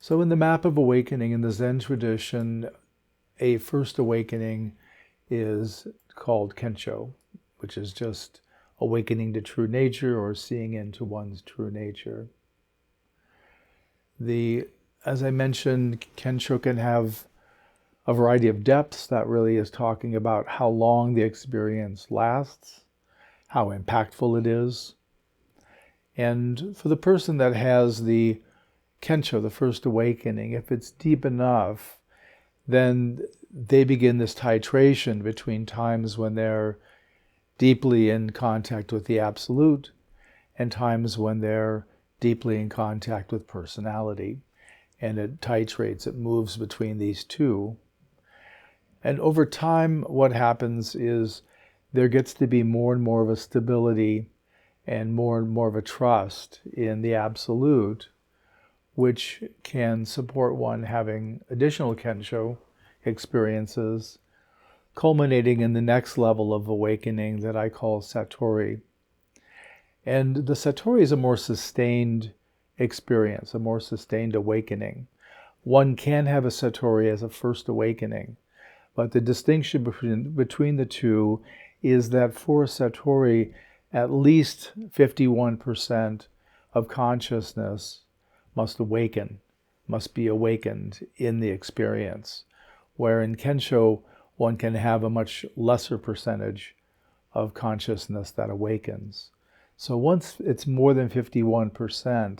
So in the map of awakening in the Zen tradition, a first awakening is called Kenshō, which is just awakening to true nature or seeing into one's true nature. As I mentioned, Kenshō can have a variety of depths. That really is talking about how long the experience lasts, how impactful it is. And for the person that has the Kenshō, the first awakening, if it's deep enough, then they begin this titration between times when they're deeply in contact with the Absolute and times when they're deeply in contact with personality. And it titrates, it moves between these two. And over time, what happens is there gets to be more and more of a stability and more of a trust in the Absolute, which can support one having additional Kenshō experiences, culminating in the next level of awakening that I call Satori. And the Satori is a more sustained experience, a more sustained awakening. One can have a Satori as a first awakening, but the distinction between the two is that for a Satori, at least 51% of consciousness must be awakened in the experience, where in Kenshō, one can have a much lesser percentage of consciousness that awakens. So once it's more than 51%,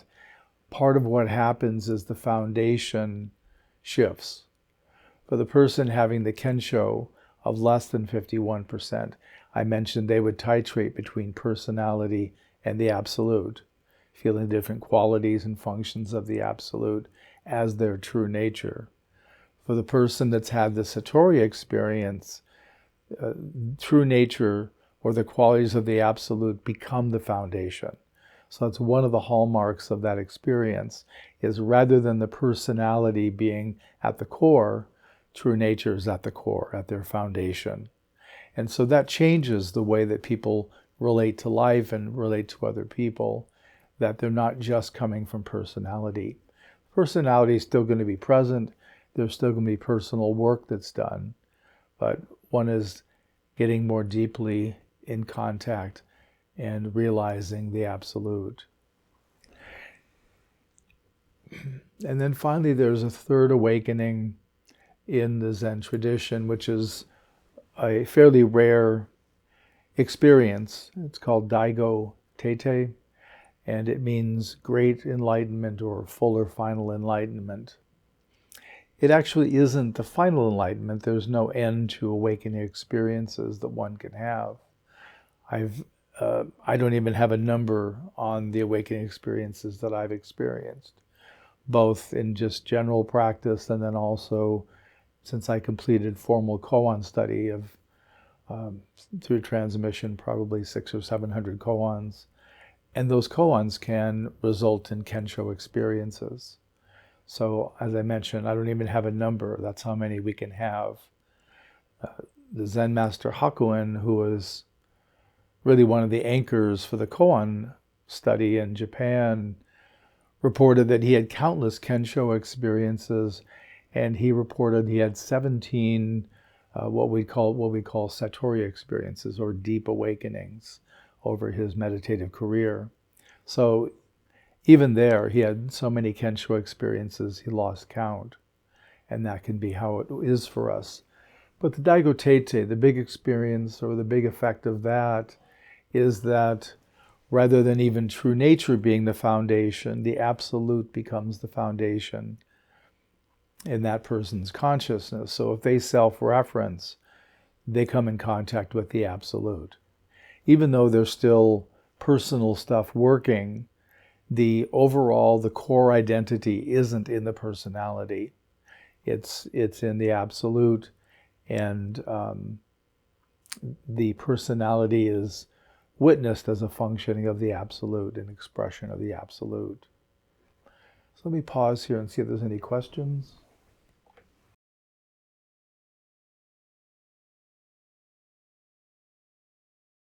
part of what happens is the foundation shifts. For the person having the Kenshō of less than 51%, I mentioned they would titrate between personality and the Absolute, feeling different qualities and functions of the Absolute as their true nature. For the person that's had the Satori experience, true nature or the qualities of the Absolute become the foundation. So that's one of the hallmarks of that experience, is rather than the personality being at the core, true nature is at the core, at their foundation. And so that changes the way that people relate to life and relate to other people, that they're not just coming from personality. Personality is still going to be present. There's still going to be personal work that's done, but one is getting more deeply in contact and realizing the Absolute. And then finally, there's a third awakening in the Zen tradition, which is a fairly rare experience. It's called Daigo-Tettei, and it means great enlightenment or full or final enlightenment. It actually isn't the final enlightenment. There's no end to awakening experiences that one can have. I don't even have a number on the awakening experiences that I've experienced, both in just general practice and then also since I completed formal koan study of through transmission, probably 600 or 700 koans. And those koans can result in Kenshō experiences. So as I mentioned, I don't even have a number. That's how many we can have. The Zen master Hakuin, who was really one of the anchors for the koan study in Japan, reported that he had countless Kenshō experiences, and he reported he had 17 what we call Satori experiences, or deep awakenings, over his meditative career. So even there, he had so many Kenshō experiences, he lost count. And that can be how it is for us. But the Daigo-Tettei, the big experience or the big effect of that is that rather than even true nature being the foundation, the Absolute becomes the foundation in that person's consciousness. So if they self-reference, they come in contact with the Absolute. Even though there's still personal stuff working, the core identity isn't in the personality. It's in the Absolute, and the personality is witnessed as a functioning of the Absolute, an expression of the Absolute. So let me pause here and see if there's any questions.